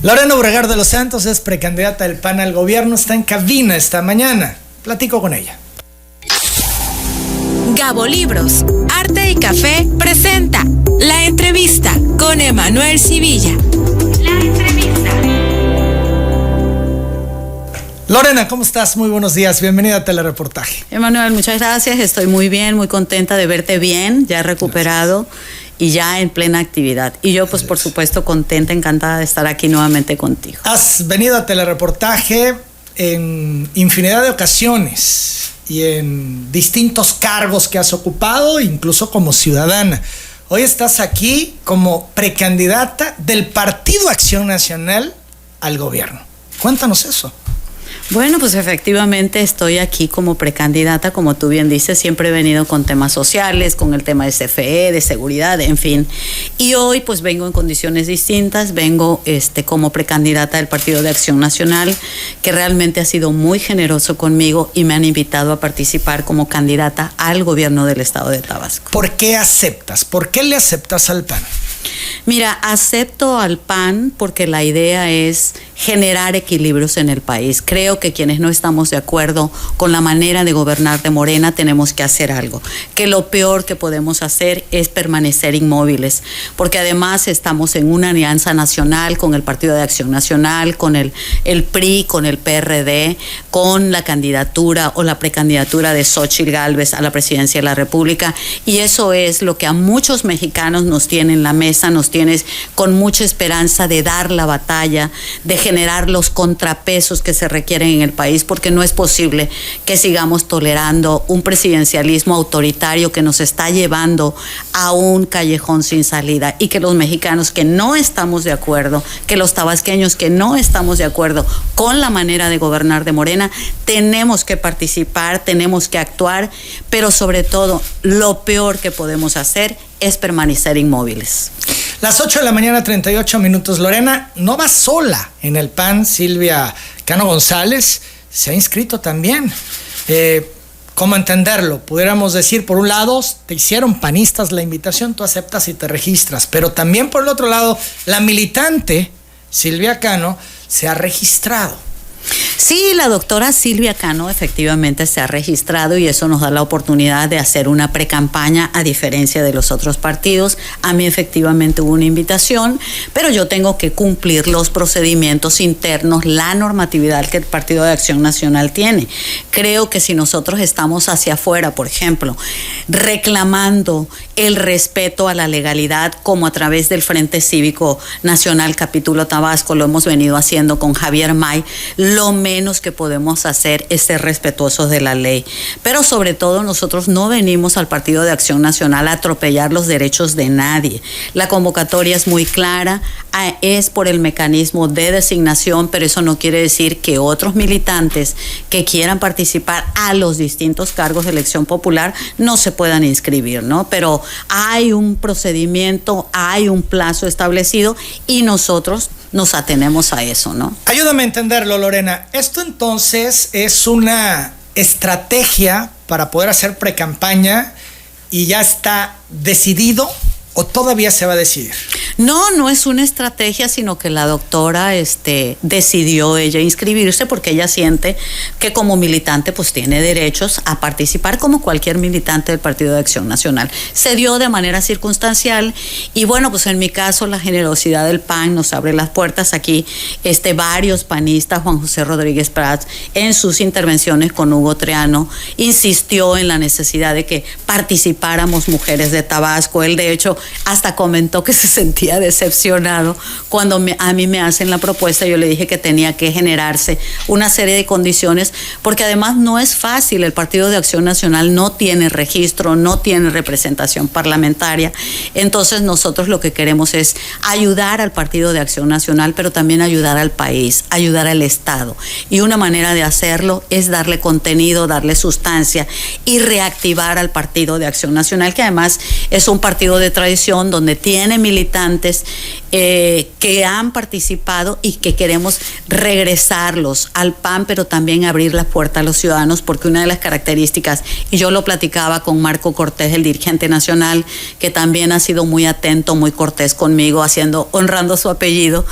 Lorena Obregar de los Santos es precandidata del PAN al gobierno, está en cabina esta mañana. Platico con ella. Gabo Libros, Arte y Café presenta La Entrevista con Emanuel Civilla. La Entrevista. Lorena, ¿cómo estás? Muy buenos días, bienvenida a Telereportaje. Emanuel, muchas gracias, estoy muy bien, muy contenta de verte bien, ya recuperado. Gracias. Y ya en plena actividad. Y yo, pues, por supuesto, contenta, encantada de estar aquí nuevamente contigo. Has venido a Telereportaje en infinidad de ocasiones y en distintos cargos que has ocupado, incluso como ciudadana. Hoy estás aquí como precandidata del Partido Acción Nacional al gobierno. Cuéntanos eso. Bueno, pues efectivamente estoy aquí como precandidata, como tú bien dices, siempre he venido con temas sociales, con el tema de CFE, de seguridad, en fin. Y hoy pues vengo en condiciones distintas, vengo como precandidata del Partido de Acción Nacional, que realmente ha sido muy generoso conmigo y me han invitado a participar como candidata al gobierno del estado de Tabasco. ¿Por qué aceptas? ¿Por qué le aceptas al PAN? Mira, acepto al PAN porque la idea es generar equilibrios en el país. Creo que quienes no estamos de acuerdo con la manera de gobernar de Morena tenemos que hacer algo. Que lo peor que podemos hacer es permanecer inmóviles, porque además estamos en una alianza nacional con el Partido de Acción Nacional, con el PRI, con el PRD, con la candidatura o la precandidatura de Xóchitl Gálvez a la presidencia de la República, y eso es lo que a muchos mexicanos nos tiene en la mesa, nos tienes con mucha esperanza de dar la batalla, de generar los contrapesos que se requieren en el país, porque no es posible que sigamos tolerando un presidencialismo autoritario que nos está llevando a un callejón sin salida, y que los mexicanos que no estamos de acuerdo, que los tabasqueños que no estamos de acuerdo con la manera de gobernar de Morena, tenemos que participar, tenemos que actuar, pero sobre todo lo peor que podemos hacer es permanecer inmóviles. Las 8 de la mañana, 38 minutos. Lorena, no va sola en el PAN. Silvia Cano González se ha inscrito también. ¿Cómo entenderlo? Pudiéramos decir, por un lado, te hicieron panistas la invitación, tú aceptas y te registras. Pero también, por el otro lado, la militante Silvia Cano se ha registrado. Sí, la doctora Silvia Cano efectivamente se ha registrado, y eso nos da la oportunidad de hacer una precampaña a diferencia de los otros partidos. A mí efectivamente hubo una invitación, pero yo tengo que cumplir los procedimientos internos, la normatividad que el Partido de Acción Nacional tiene. Creo que si nosotros estamos hacia afuera, por ejemplo, reclamando el respeto a la legalidad, como a través del Frente Cívico Nacional Capítulo Tabasco lo hemos venido haciendo con Javier May, lo menos que podemos hacer es ser respetuosos de la ley. Pero sobre todo nosotros no venimos al Partido de Acción Nacional a atropellar los derechos de nadie. La convocatoria es muy clara, es por el mecanismo de designación, pero eso no quiere decir que otros militantes que quieran participar a los distintos cargos de elección popular no se puedan inscribir, ¿no? Pero hay un procedimiento, hay un plazo establecido y nosotros nos atenemos a eso, ¿no? Ayúdame a entenderlo, Lorena. Esto entonces es una estrategia para poder hacer precampaña y ya está decidido, ¿o todavía se va a decidir? No es una estrategia, sino que la doctora decidió ella inscribirse porque ella siente que como militante pues tiene derechos a participar como cualquier militante del Partido de Acción Nacional. Se dio de manera circunstancial y bueno, pues en mi caso la generosidad del PAN nos abre las puertas. Aquí varios panistas, Juan José Rodríguez Prats, en sus intervenciones con Hugo Treano, insistió en la necesidad de que participáramos mujeres de Tabasco. Él de hecho hasta comentó que se sentía decepcionado cuando a mí me hacen la propuesta. Yo le dije que tenía que generarse una serie de condiciones, porque además no es fácil. El Partido de Acción Nacional no tiene registro, no tiene representación parlamentaria. Entonces nosotros lo que queremos es ayudar al Partido de Acción Nacional, pero también ayudar al país, ayudar al Estado. Y una manera de hacerlo es darle contenido, darle sustancia y reactivar al Partido de Acción Nacional, que además es un partido de tradición donde tiene militantes militantes que han participado y que queremos regresarlos al PAN, pero también abrir la puerta a los ciudadanos, porque una de las características, y yo lo platicaba con Marco Cortés, el dirigente nacional, que también ha sido muy atento, muy cortés conmigo, honrando su apellido,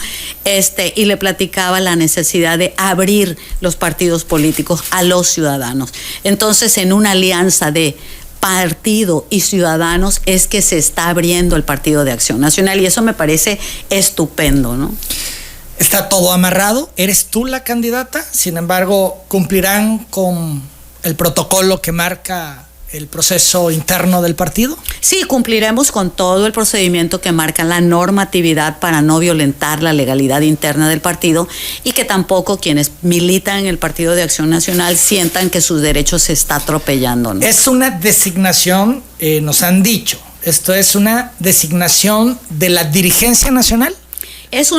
y le platicaba la necesidad de abrir los partidos políticos a los ciudadanos. Entonces, en una alianza de partido y ciudadanos es que se está abriendo el Partido de Acción Nacional, y eso me parece estupendo, ¿no? Está todo amarrado, eres tú la candidata, sin embargo, ¿cumplirán con el protocolo que marca el proceso interno del partido? Sí, cumpliremos con todo el procedimiento que marca la normatividad para no violentar la legalidad interna del partido, y que tampoco quienes militan en el Partido de Acción Nacional sientan que sus derechos se está atropellando, ¿no? Es una designación, nos han dicho, esto es una designación de la dirigencia nacional. Es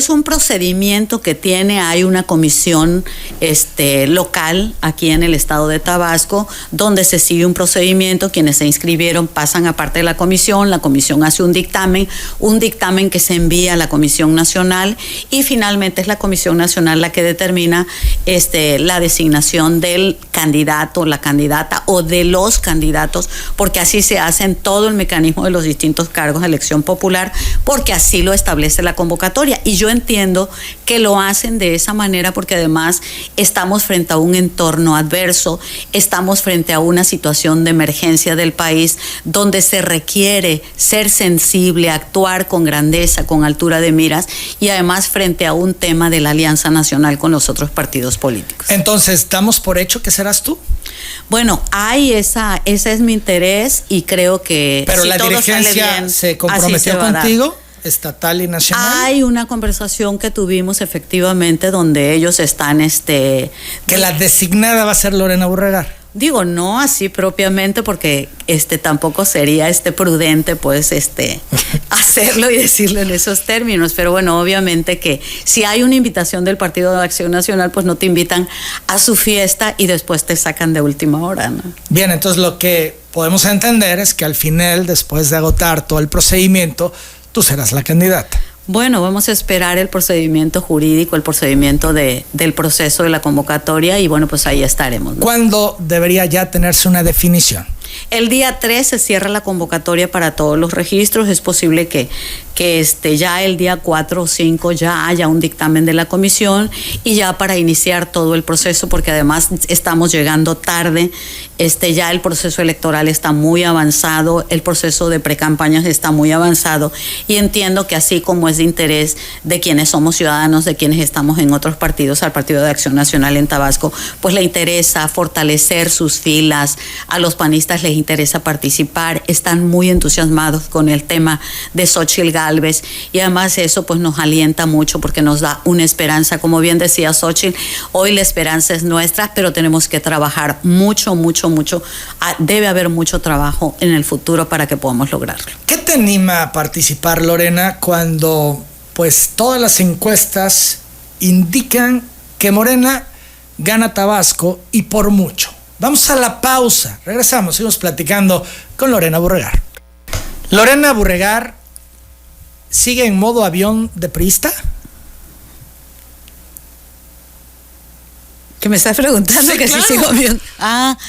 un procedimiento que hay una comisión local aquí en el estado de Tabasco, donde se sigue un procedimiento. Quienes se inscribieron pasan a parte de la comisión hace un dictamen que se envía a la Comisión Nacional, y finalmente es la Comisión Nacional la que determina la designación del candidato, la candidata o de los candidatos, porque así se hace en todo el mecanismo de los distintos cargos de elección popular, porque así lo establece la convocatoria. Y yo entiendo que lo hacen de esa manera porque además estamos frente a un entorno adverso, estamos frente a una situación de emergencia del país donde se requiere ser sensible, actuar con grandeza, con altura de miras, y además frente a un tema de la alianza nacional con los otros partidos políticos. Entonces, ¿damos por hecho que serás tú? Bueno, ese es mi interés, y creo que pero si la todo dirigencia sale bien, se comprometió contigo, estatal y nacional. Hay una conversación que tuvimos efectivamente donde ellos están que la designada va a ser Lorena Burregar. Digo, no así propiamente, porque tampoco sería prudente pues hacerlo y decirlo en esos términos, pero bueno, obviamente que si hay una invitación del Partido de Acción Nacional, pues no te invitan a su fiesta y después te sacan de última hora, ¿no? Bien, entonces lo que podemos entender es que al final, después de agotar todo el procedimiento, tú serás la candidata. Bueno, vamos a esperar el procedimiento jurídico, el procedimiento del proceso de la convocatoria, y bueno, pues ahí estaremos, ¿no? ¿Cuándo debería ya tenerse una definición? El día 3 se cierra la convocatoria para todos los registros. Es posible que ya el día 4 o 5 ya haya un dictamen de la comisión, y ya para iniciar todo el proceso, porque además estamos llegando tarde. Ya el proceso electoral está muy avanzado, el proceso de precampañas está muy avanzado, y entiendo que así como es de interés de quienes somos ciudadanos, de quienes estamos en otros partidos, al Partido de Acción Nacional en Tabasco, pues le interesa fortalecer sus filas, a los panistas les interesa participar, están muy entusiasmados con el tema de Xóchitl Gálvez, y además eso pues nos alienta mucho porque nos da una esperanza. Como bien decía Xóchitl, hoy la esperanza es nuestra, pero tenemos que trabajar mucho. Debe haber mucho trabajo en el futuro para que podamos lograrlo. ¿Qué te anima a participar, Lorena, cuando pues todas las encuestas indican que Morena gana Tabasco y por mucho? Vamos a la pausa, regresamos, seguimos platicando con Lorena Burregar. Lorena Burregar sigue en modo avión de priista. ¿Que me estás preguntando? Sí, que claro. Si sigo bien.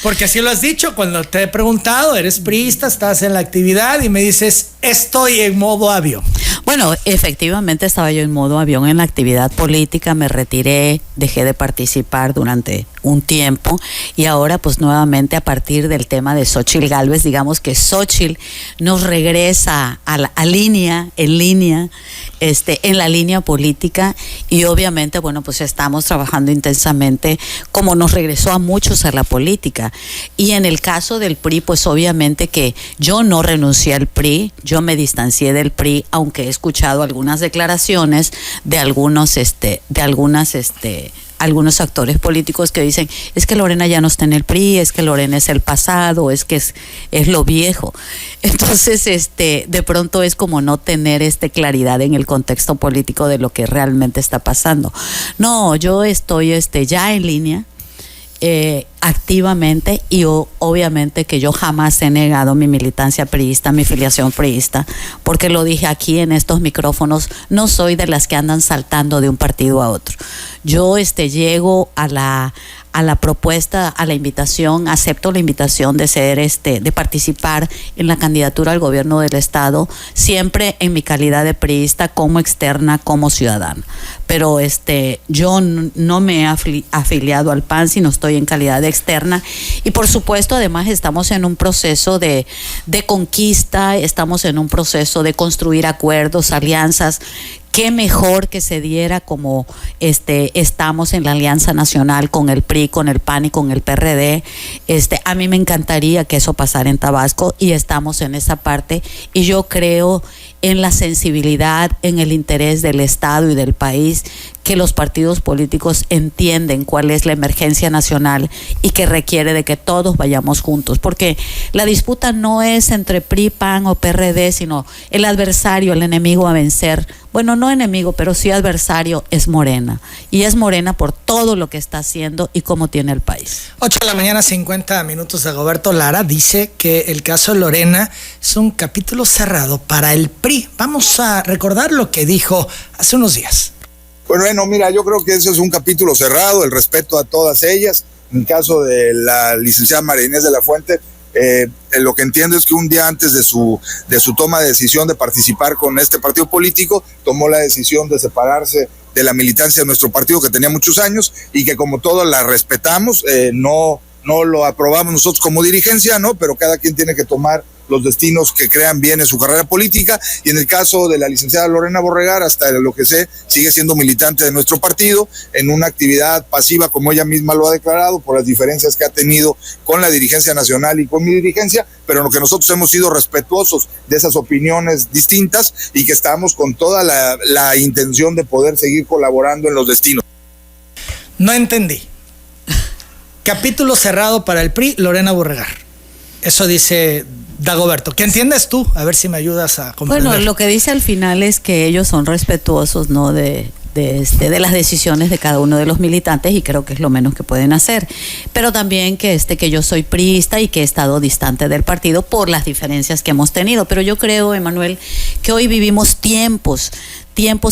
Porque así lo has dicho cuando te he preguntado, eres priista, estás en la actividad y me dices, estoy en modo avión. Bueno, efectivamente estaba yo en modo avión en la actividad política, me retiré, dejé de participar durante un tiempo, y ahora pues nuevamente a partir del tema de Xóchitl Gálvez, digamos que Xóchitl nos regresa en la línea política, y obviamente bueno pues estamos trabajando intensamente como nos regresó a muchos a la política. Y en el caso del PRI, pues obviamente que yo no renuncié al PRI, yo me distancié del PRI, aunque he escuchado algunas declaraciones de algunos actores políticos que dicen, es que Lorena ya no está en el PRI, es que Lorena es el pasado, es que es lo viejo. Entonces, de pronto es como no tener claridad en el contexto político de lo que realmente está pasando. No, yo estoy ya en línea. activamente y obviamente que yo jamás he negado mi militancia priista, mi filiación priista, porque lo dije aquí en estos micrófonos, no soy de las que andan saltando de un partido a otro. Yo llego a la propuesta, a la invitación, acepto la invitación de de participar en la candidatura al gobierno del estado, siempre en mi calidad de priista, como externa, como ciudadana. Pero yo no me he afiliado al PAN, sino estoy en calidad de externa. Y por supuesto, además, estamos en un proceso de conquista, estamos en un proceso de construir acuerdos, alianzas. Qué mejor que se diera como estamos en la Alianza Nacional con el PRI, con el PAN y con el PRD. A mí me encantaría que eso pasara en Tabasco y estamos en esa parte. Y yo creo en la sensibilidad, en el interés del Estado y del país, que los partidos políticos entienden cuál es la emergencia nacional y que requiere de que todos vayamos juntos, porque la disputa no es entre PRI, PAN o PRD, sino el adversario, el enemigo a vencer. Bueno, no enemigo, pero sí adversario es Morena, y es Morena por todo lo que está haciendo y cómo tiene el país. 8:50 a.m. Dagoberto Lara dice que el caso Lorena es un capítulo cerrado para el PRI. Vamos a recordar lo que dijo hace unos días. Bueno, mira, yo creo que eso es un capítulo cerrado, el respeto a todas ellas. En el caso de la licenciada María Inés de la Fuente, lo que entiendo es que un día antes de su toma de decisión de participar con este partido político, tomó la decisión de separarse de la militancia de nuestro partido, que tenía muchos años, y que como todos la respetamos, no lo aprobamos nosotros como dirigencia, ¿no? Pero cada quien tiene que tomar los destinos que crean bien en su carrera política, y en el caso de la licenciada Lorena Borregar, hasta lo que sé, sigue siendo militante de nuestro partido, en una actividad pasiva, como ella misma lo ha declarado, por las diferencias que ha tenido con la dirigencia nacional y con mi dirigencia, pero en lo que nosotros hemos sido respetuosos de esas opiniones distintas y que estamos con toda la intención de poder seguir colaborando en los destinos. No entendí. Capítulo cerrado para el PRI, Lorena Borregar. Eso dice Dagoberto. ¿Qué entiendes tú? A ver si me ayudas a comprender. Bueno, lo que dice al final es que ellos son respetuosos, ¿no?, de las decisiones de cada uno de los militantes, y creo que es lo menos que pueden hacer. Pero también que yo soy priista y que he estado distante del partido por las diferencias que hemos tenido. Pero yo creo, Emanuel, que hoy vivimos tiempos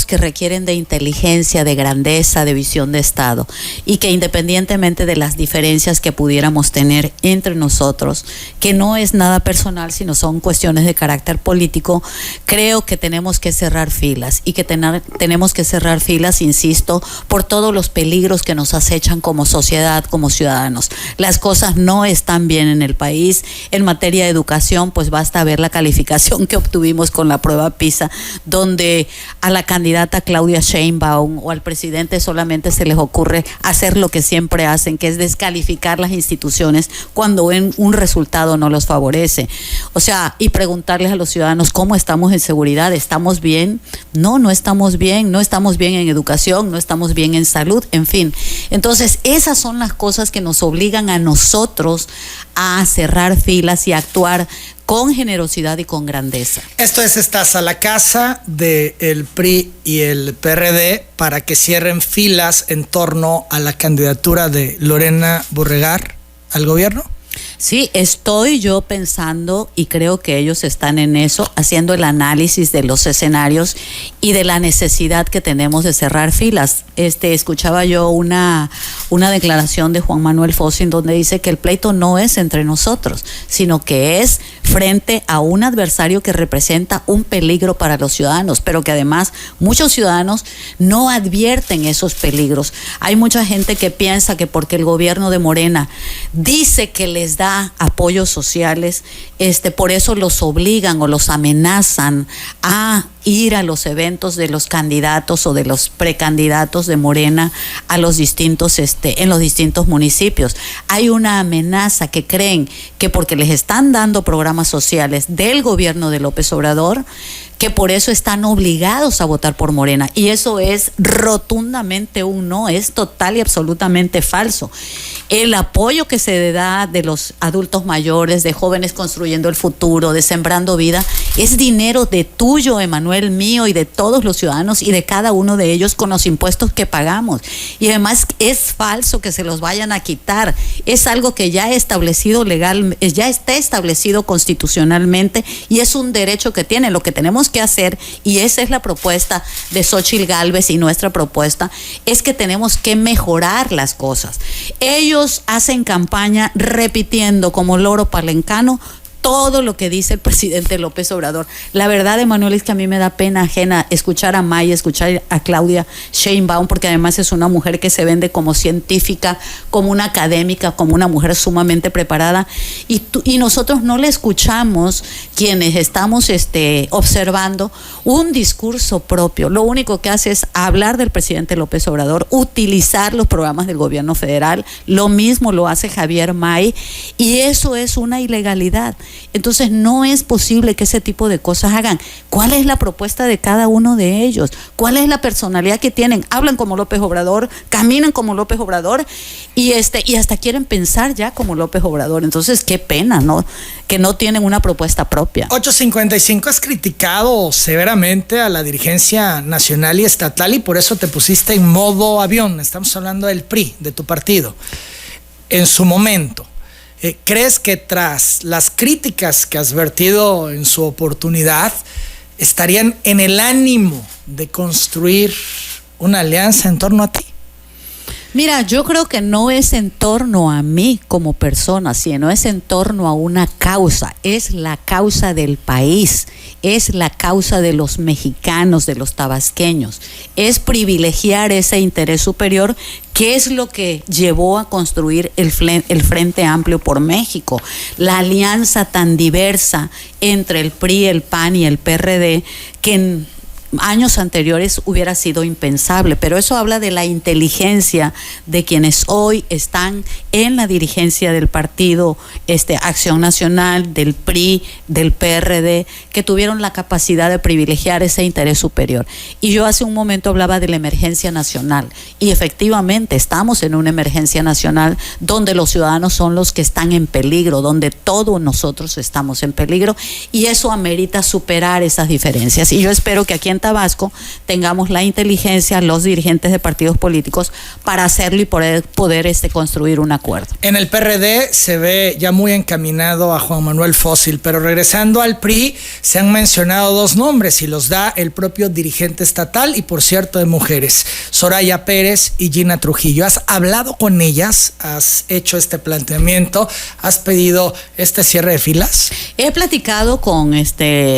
que requieren de inteligencia, de grandeza, de visión de Estado, y que independientemente de las diferencias que pudiéramos tener entre nosotros, que no es nada personal, sino son cuestiones de carácter político, creo que tenemos que cerrar filas, y que tenemos que cerrar filas, insisto, por todos los peligros que nos acechan como sociedad, como ciudadanos. Las cosas no están bien en el país. En materia de educación, pues basta ver la calificación que obtuvimos con la prueba PISA, donde a la candidata Claudia Sheinbaum o al presidente solamente se les ocurre hacer lo que siempre hacen, que es descalificar las instituciones cuando un resultado no los favorece. O sea, y preguntarles a los ciudadanos cómo estamos en seguridad. ¿Estamos bien? No estamos bien. No estamos bien en educación, no estamos bien en salud, en fin. Entonces, esas son las cosas que nos obligan a nosotros a cerrar filas y a actuar con generosidad y con grandeza. Esto es, estás a la casa del PRI y el PRD para que cierren filas en torno a la candidatura de Lorena Borregar al gobierno. Sí, estoy yo pensando, y creo que ellos están en eso, haciendo el análisis de los escenarios y de la necesidad que tenemos de cerrar filas. Escuchaba yo una declaración de Juan Manuel Fósil, donde dice que el pleito no es entre nosotros, sino que es frente a un adversario que representa un peligro para los ciudadanos, pero que además muchos ciudadanos no advierten esos peligros. Hay mucha gente que piensa que porque el gobierno de Morena dice que les da apoyos sociales, por eso los obligan o los amenazan a ir a los eventos de los candidatos o de los precandidatos de Morena a los distintos, en los distintos municipios. Hay una amenaza que creen que porque les están dando programas sociales del gobierno de López Obrador, que por eso están obligados a votar por Morena. Y eso es rotundamente un no, es total y absolutamente falso. El apoyo que se da de los adultos mayores, de jóvenes construyendo el futuro, de sembrando vida, es dinero de tuyo, Emanuel, mío y de todos los ciudadanos y de cada uno de ellos con los impuestos que pagamos. Y además es falso que se los vayan a quitar. Es algo que ya establecido legal, ya está establecido constitucionalmente y es un derecho que tienen. Lo que tenemos que hacer, y esa es la propuesta de Xóchitl Gálvez y nuestra propuesta, es que tenemos que mejorar las cosas. Ellos hacen campaña repitiendo como loro palencano todo lo que dice el presidente López Obrador. La verdad, Emanuel, es que a mí me da pena ajena escuchar a Maya, escuchar a Claudia Sheinbaum, porque además es una mujer que se vende como científica, como una académica, como una mujer sumamente preparada, y nosotros no le escuchamos, quienes estamos observando, un discurso propio. Lo único que hace es hablar del presidente López Obrador, utilizar los programas del gobierno federal. Lo mismo lo hace Javier May, y eso es una ilegalidad. Entonces no es posible que ese tipo de cosas hagan. ¿Cuál es la propuesta de cada uno de ellos? ¿Cuál es la personalidad que tienen? Hablan como López Obrador, caminan como López Obrador y hasta quieren pensar ya como López Obrador. Entonces qué pena, ¿no? Que no tienen una propuesta propia. 8:55, has criticado severamente a la dirigencia nacional y estatal y por eso te pusiste en modo avión. Estamos hablando del PRI, de tu partido. En su momento, ¿crees que tras las críticas que has vertido en su oportunidad, estarían en el ánimo de construir una alianza en torno a ti? Mira, yo creo que no es en torno a mí como persona, sino es en torno a una causa. Es la causa del país, es la causa de los mexicanos, de los tabasqueños. Es privilegiar ese interés superior, que es lo que llevó a construir el Frente Amplio por México. La alianza tan diversa entre el PRI, el PAN y el PRD, que en años anteriores hubiera sido impensable, pero eso habla de la inteligencia de quienes hoy están en la dirigencia del partido Acción Nacional, del PRI, del PRD, que tuvieron la capacidad de privilegiar ese interés superior. Y yo hace un momento hablaba de la emergencia nacional, y efectivamente estamos en una emergencia nacional donde los ciudadanos son los que están en peligro, donde todos nosotros estamos en peligro, y eso amerita superar esas diferencias. Y yo espero que aquí en Tabasco tengamos la inteligencia, los dirigentes de partidos políticos, para hacerlo y poder construir un acuerdo. En el PRD se ve ya muy encaminado a Juan Manuel Fósil, pero regresando al PRI, se han mencionado dos nombres y los da el propio dirigente estatal y, por cierto, de mujeres, Soraya Pérez y Gina Trujillo. ¿Has hablado con ellas? ¿Has hecho este planteamiento? ¿Has pedido este cierre de filas? He platicado con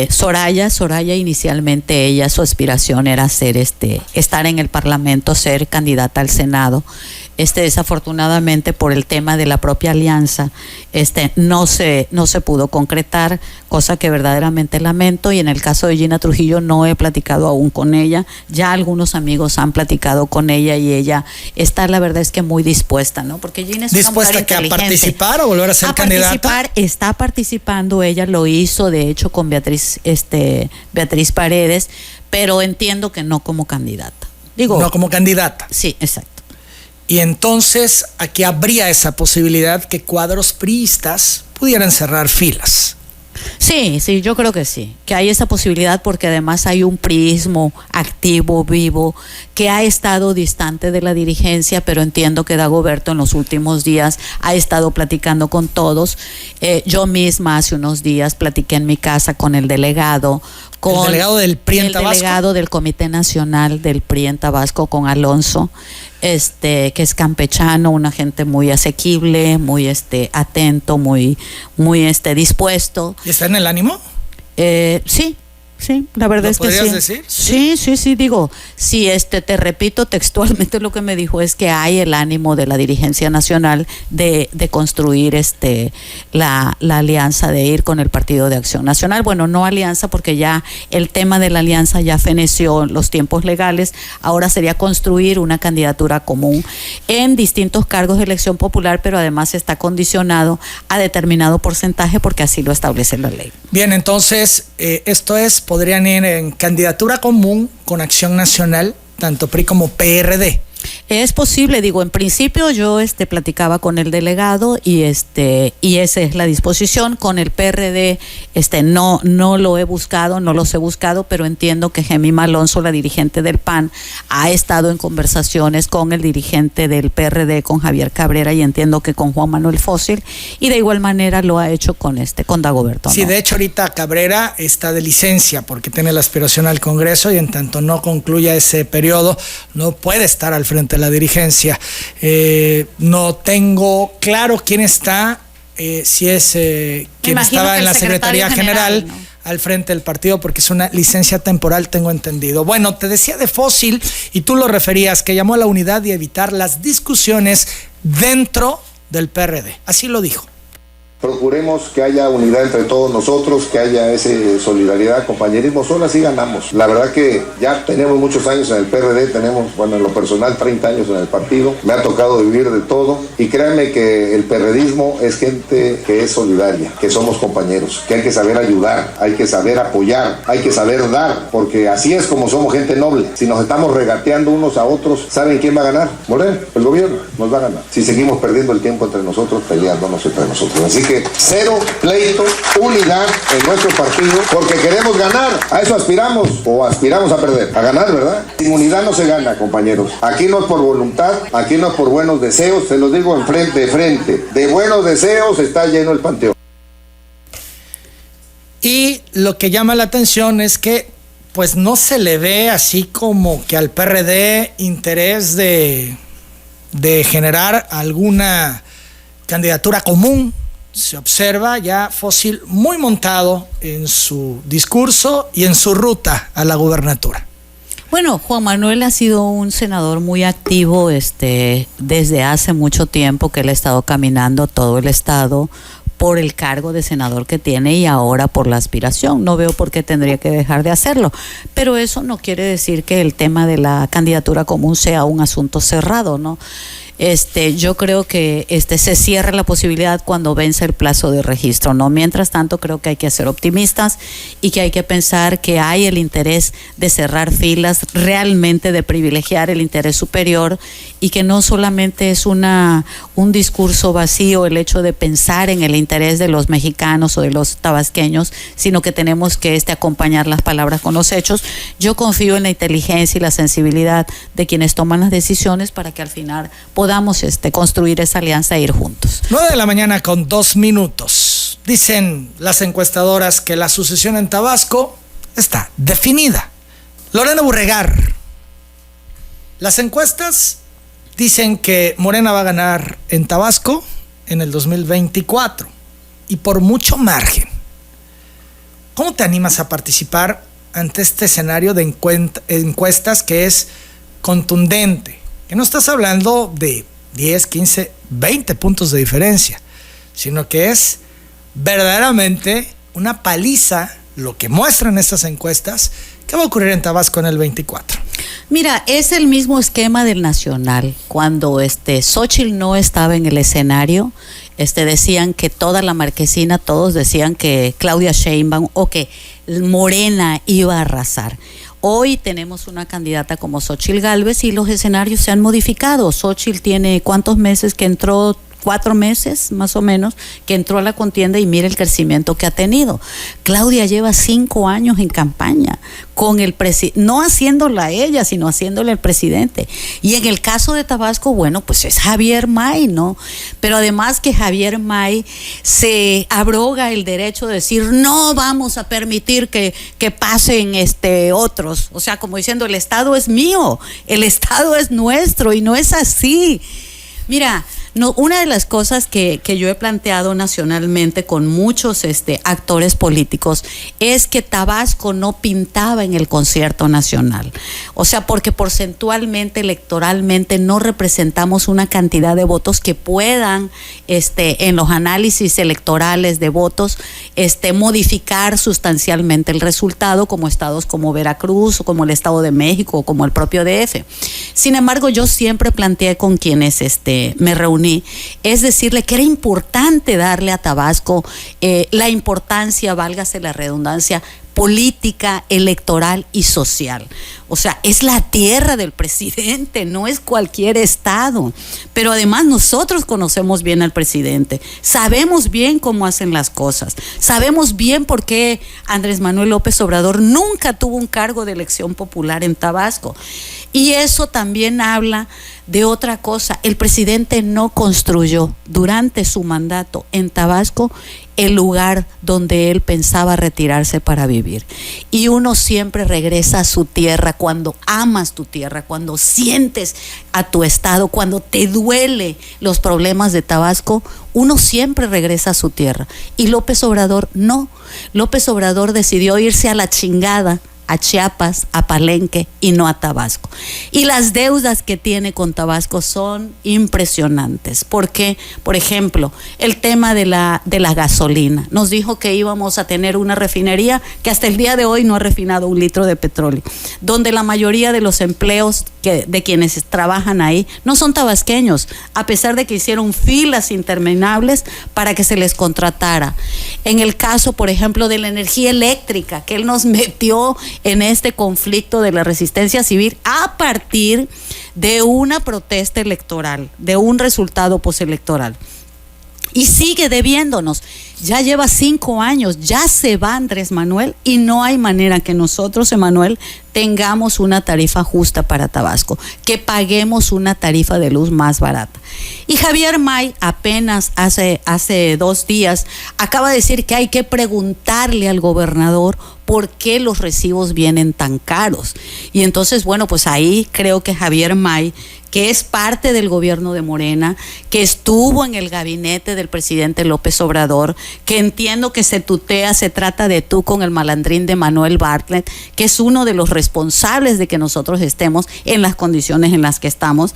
Soraya inicialmente. Ella, su aspiración era estar en el Parlamento, ser candidata al Senado. Desafortunadamente, por el tema de la propia alianza, no se pudo concretar, cosa que verdaderamente lamento. Y en el caso de Gina Trujillo no he platicado aún con ella. Ya algunos amigos han platicado con ella y ella está, la verdad es que muy dispuesta, ¿no? Porque Gina es una mujer inteligente. ¿A participar o volver a ser candidata? Está participando, ella lo hizo de hecho con Beatriz Paredes, pero entiendo que no como candidata. No como candidata. Sí, exacto. Y entonces aquí habría esa posibilidad que cuadros priistas pudieran cerrar filas. Sí, yo creo que sí, que hay esa posibilidad, porque además hay un priismo activo, vivo, que ha estado distante de la dirigencia, pero entiendo que Dagoberto en los últimos días ha estado platicando con todos. Yo misma hace unos días platiqué en mi casa con el delegado, ¿El delegado del PRI en Tabasco? El delegado del Comité Nacional del PRI en Tabasco, con Alonso, que es campechano, una gente muy asequible, muy atento, muy dispuesto. ¿Y está en el ánimo? Sí, la verdad es que sí. ¿Lo podrías decir? Sí, digo, sí, te repito textualmente lo que me dijo, es que hay el ánimo de la dirigencia nacional de construir la alianza, de ir con el Partido de Acción Nacional. Bueno, no alianza, porque ya el tema de la alianza ya feneció los tiempos legales. Ahora sería construir una candidatura común en distintos cargos de elección popular, pero además está condicionado a determinado porcentaje, porque así lo establece la ley. Bien, entonces, esto es podrían ir en candidatura común con Acción Nacional, tanto PRI como PRD. Es posible, digo, en principio yo platicaba con el delegado y esa es la disposición. Con el PRD no lo he buscado, no los he buscado, pero entiendo que Gemima Alonso, la dirigente del PAN, ha estado en conversaciones con el dirigente del PRD, con Javier Cabrera, y entiendo que con Juan Manuel Fósil, y de igual manera lo ha hecho con Dagoberto, ¿no? Sí, de hecho ahorita Cabrera está de licencia porque tiene la aspiración al Congreso y en tanto no concluya ese periodo no puede estar al frente de la dirigencia. No tengo claro quién está, si es quien estaba en la Secretaría General, ¿no?, al frente del partido, porque es una licencia temporal, tengo entendido. Bueno, te decía de Fósil, y tú lo referías, que llamó a la unidad y evitar las discusiones dentro del PRD. Así lo dijo. Procuremos que haya unidad entre todos nosotros, que haya esa solidaridad, compañerismo, solo así ganamos. La verdad que ya tenemos muchos años en el PRD, tenemos, en lo personal, 30 años en el partido, me ha tocado vivir de todo, y créanme que el PRDismo es gente que es solidaria, que somos compañeros, que hay que saber ayudar, hay que saber apoyar, hay que saber dar, porque así es como somos gente noble. Si nos estamos regateando unos a otros, ¿saben quién va a ganar? Morena, el gobierno nos va a ganar. Si seguimos perdiendo el tiempo entre nosotros, peleándonos entre nosotros. Así que cero pleito, unidad en nuestro partido, porque queremos ganar. A eso aspiramos, o aspiramos a perder, a ganar, ¿verdad? Sin unidad no se gana, compañeros. Aquí no es por voluntad, aquí no es por buenos deseos, se los digo de frente. De buenos deseos está lleno el panteón. Y lo que llama la atención es que pues no se le ve así como que al PRD interés de generar alguna candidatura común. Se observa ya Fósil muy montado en su discurso y en su ruta a la gubernatura. Bueno, Juan Manuel ha sido un senador muy activo desde hace mucho tiempo, que él ha estado caminando todo el estado por el cargo de senador que tiene y ahora por la aspiración. No veo por qué tendría que dejar de hacerlo, pero eso no quiere decir que el tema de la candidatura común sea un asunto cerrado, ¿no? Yo creo que se cierra la posibilidad cuando vence el plazo de registro, ¿no? Mientras tanto, creo que hay que ser optimistas y que hay que pensar que hay el interés de cerrar filas, realmente de privilegiar el interés superior, y que no solamente es un discurso vacío el hecho de pensar en el interés de los mexicanos o de los tabasqueños, sino que tenemos que acompañar las palabras con los hechos. Yo confío en la inteligencia y la sensibilidad de quienes toman las decisiones para que al final podamos construir esa alianza e ir juntos. 9:02 a.m. Dicen las encuestadoras que la sucesión en Tabasco está definida. Lorena Burregar, las encuestas dicen que Morena va a ganar en Tabasco en el 2024 y por mucho margen. ¿Cómo te animas a participar ante este escenario de encuestas que es contundente? Que no estás hablando de 10, 15, 20 puntos de diferencia, sino que es verdaderamente una paliza lo que muestran estas encuestas. ¿Qué va a ocurrir en Tabasco en el 24? Mira, es el mismo esquema del Nacional. Cuando Xóchitl no estaba en el escenario, decían que toda la marquesina, todos decían que Claudia Sheinbaum o que Morena iba a arrasar. Hoy tenemos una candidata como Xóchitl Gálvez y los escenarios se han modificado. Xóchitl tiene ¿cuántos meses que entró? 4 meses más o menos que entró a la contienda, y mira el crecimiento que ha tenido. Claudia lleva 5 años en campaña con el no haciéndola ella, sino haciéndole el presidente. Y en el caso de Tabasco, bueno, pues es Javier May, ¿no? Pero además que Javier May se abroga el derecho de decir no vamos a permitir que pasen otros, o sea, como diciendo el Estado es mío, el Estado es nuestro, y no es así. Mira, no, una de las cosas que yo he planteado nacionalmente con muchos actores políticos es que Tabasco no pintaba en el concierto nacional. O sea, porque porcentualmente, electoralmente, no representamos una cantidad de votos que puedan, en los análisis electorales de votos, modificar sustancialmente el resultado, como estados como Veracruz, o como el Estado de México, o como el propio DF. Sin embargo, yo siempre planteé con quienes me reuní, es decirle que era importante darle a Tabasco la importancia, válgase la redundancia, política, electoral y social. O sea, es la tierra del presidente, no es cualquier estado. Pero además nosotros conocemos bien al presidente, sabemos bien cómo hacen las cosas, sabemos bien por qué Andrés Manuel López Obrador nunca tuvo un cargo de elección popular en Tabasco. Y eso también habla de otra cosa. El presidente no construyó durante su mandato en Tabasco el lugar donde él pensaba retirarse para vivir. Y uno siempre regresa a su tierra cuando amas tu tierra, cuando sientes a tu estado, cuando te duele los problemas de Tabasco, uno siempre regresa a su tierra. Y López Obrador no. López Obrador decidió irse a la chingada a Chiapas, a Palenque y no a Tabasco. Y las deudas que tiene con Tabasco son impresionantes. Porque, por ejemplo, el tema de la gasolina. Nos dijo que íbamos a tener una refinería que hasta el día de hoy no ha refinado 1 litro de petróleo, donde la mayoría de los empleos de quienes trabajan ahí no son tabasqueños, a pesar de que hicieron filas interminables para que se les contratara. En el caso, por ejemplo, de la energía eléctrica, que él nos metió en este conflicto de la resistencia civil a partir de una protesta electoral, de un resultado postelectoral. Y sigue debiéndonos. Ya lleva 5 años, ya se va Andrés Manuel y no hay manera que nosotros, Emanuel, tengamos una tarifa justa para Tabasco, que paguemos una tarifa de luz más barata. Y Javier May apenas hace 2 días acaba de decir que hay que preguntarle al gobernador por qué los recibos vienen tan caros. Y entonces, bueno, pues ahí creo que Javier May, que es parte del gobierno de Morena, que estuvo en el gabinete del presidente López Obrador, que entiendo que se tutea, se trata de tú con el malandrín de Manuel Bartlett, que es uno de los responsables de que nosotros estemos en las condiciones en las que estamos.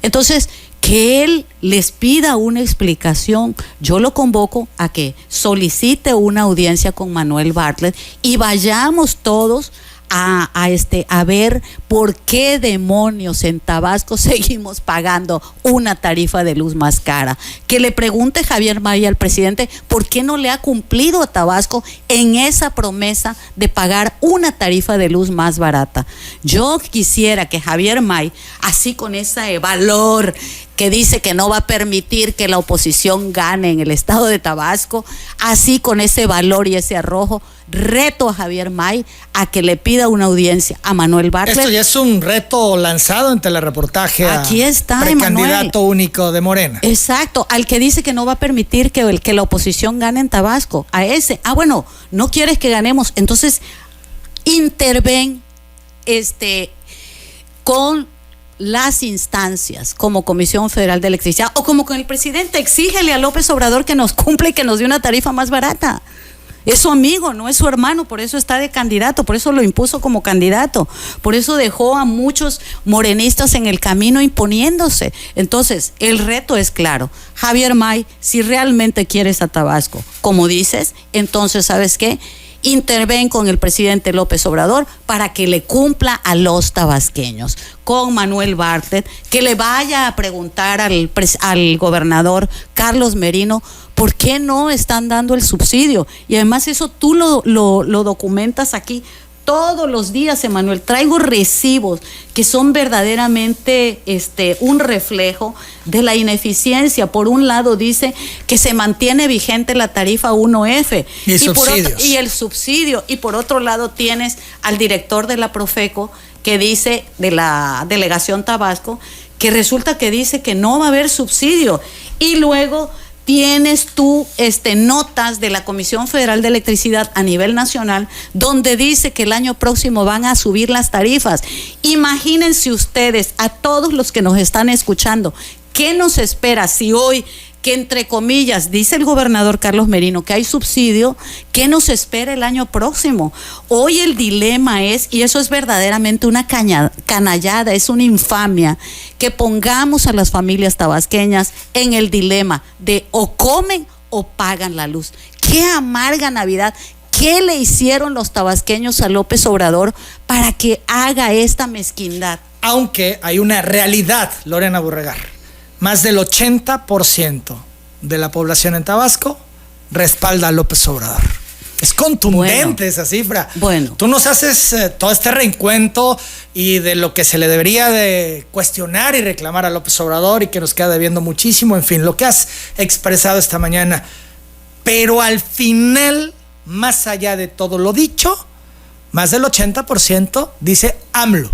Entonces, que él les pida una explicación. Yo lo convoco a que solicite una audiencia con Manuel Bartlett y vayamos todos a ver por qué demonios en Tabasco seguimos pagando una tarifa de luz más cara. Que le pregunte Javier May al presidente por qué no le ha cumplido a Tabasco en esa promesa de pagar una tarifa de luz más barata. Yo quisiera que Javier May, así con ese valor que dice que no va a permitir que la oposición gane en el estado de Tabasco, así con ese valor y ese arrojo, reto a Javier May a que le pida una audiencia a Manuel Bartlett. Esto ya es un reto lanzado en telereportaje. Aquí está, precandidato Emanuel único de Morena. Exacto, al que dice que no va a permitir que la oposición gane en Tabasco, a ese. Bueno, no quieres que ganemos, entonces interven con las instancias como Comisión Federal de Electricidad o como con el presidente, exígele a López Obrador que nos cumpla y que nos dé una tarifa más barata. Es su amigo, no es su hermano, por eso está de candidato, por eso lo impuso como candidato, por eso dejó a muchos morenistas en el camino imponiéndose. Entonces, el reto es claro. Javier May, si realmente quieres a Tabasco, como dices, entonces, ¿sabes qué? Interven con el presidente López Obrador para que le cumpla a los tabasqueños, con Manuel Bartlett, que le vaya a preguntar al gobernador Carlos Merino por qué no están dando el subsidio. Y además eso tú lo documentas aquí todos los días, Emanuel. Traigo recibos que son verdaderamente un reflejo de la ineficiencia. Por un lado dice que se mantiene vigente la tarifa 1F y el subsidio, y por otro lado tienes al director de la Profeco que dice, de la delegación Tabasco, que resulta que dice que no va a haber subsidio, y luego tienes tú notas de la Comisión Federal de Electricidad a nivel nacional donde dice que el año próximo van a subir las tarifas. Imagínense ustedes, a todos los que nos están escuchando, ¿qué nos espera si hoy, que entre comillas dice el gobernador Carlos Merino que hay subsidio, qué nos espera el año próximo? Hoy el dilema es, y eso es verdaderamente una canallada, es una infamia, que pongamos a las familias tabasqueñas en el dilema de o comen o pagan la luz. Qué amarga Navidad. ¿Qué le hicieron los tabasqueños a López Obrador para que haga esta mezquindad? Aunque hay una realidad, Lorena Burregar. Más del 80% de la población en Tabasco respalda a López Obrador. Es contundente, Bueno, esa cifra. bueno. Tú nos haces todo este reencuentro y de lo que se le debería de cuestionar y reclamar a López Obrador y que nos queda debiendo muchísimo, en fin, lo que has expresado esta mañana. Pero al final, más allá de todo lo dicho, más del 80% dice AMLO,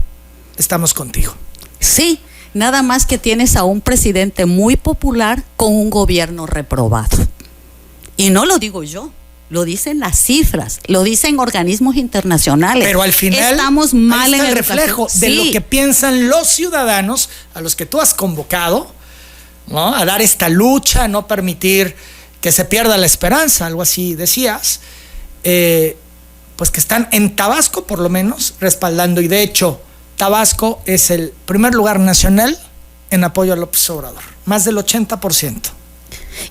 estamos contigo. Sí, nada más que tienes a un presidente muy popular con un gobierno reprobado. Y no lo digo yo, lo dicen las cifras, lo dicen organismos internacionales. Pero al final estamos mal ahí está en el reflejo de lo que piensan los ciudadanos a los que tú has convocado, ¿no? A dar esta lucha, a no permitir que se pierda la esperanza, algo así decías, pues que están en Tabasco por lo menos respaldando, y de hecho Tabasco es el primer lugar nacional en apoyo a López Obrador, más del 80%.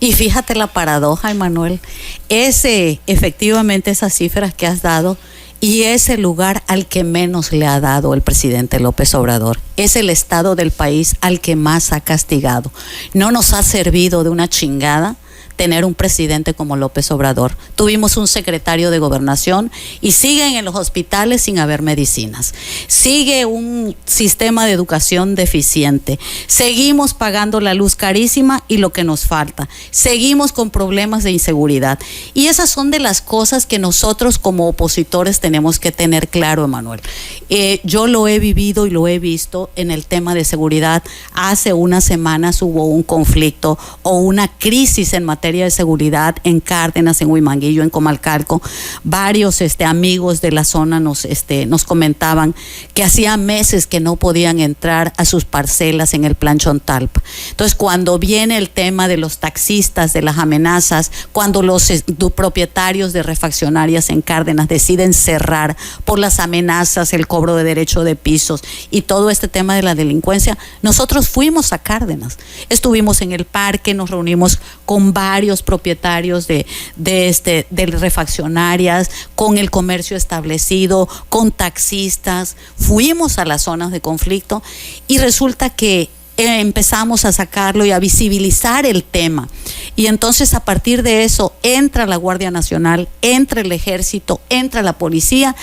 Y fíjate la paradoja, Emanuel, efectivamente esas cifras que has dado y es el lugar al que menos le ha dado el presidente López Obrador. Es el estado del país al que más ha castigado. No nos ha servido de una chingada tener un presidente como López Obrador. Tuvimos un secretario de Gobernación y siguen en los hospitales sin haber medicinas. Sigue un sistema de educación deficiente. Seguimos pagando la luz carísima y lo que nos falta. Seguimos con problemas de inseguridad. Y esas son de las cosas que nosotros como opositores tenemos que tener claro, Emanuel. Yo lo he vivido y lo he visto en el tema de seguridad. Hace unas semanas hubo un conflicto o una crisis en materia de seguridad en Cárdenas, en Huimanguillo, en Comalcalco. Varios amigos de la zona nos comentaban que hacía meses que no podían entrar a sus parcelas en el Plan Chontalpa. Entonces, cuando viene el tema de los taxistas, de las amenazas, cuando los propietarios de refaccionarias en Cárdenas deciden cerrar por las amenazas, el cobro de derecho de pisos y todo este tema de la delincuencia, nosotros fuimos a Cárdenas, estuvimos en el parque, nos reunimos con varios propietarios de refaccionarias, con el comercio establecido, con taxistas, fuimos a las zonas de conflicto y resulta que empezamos a sacarlo y a visibilizar el tema. Y entonces a partir de eso entra la Guardia Nacional, entra el Ejército, entra la policía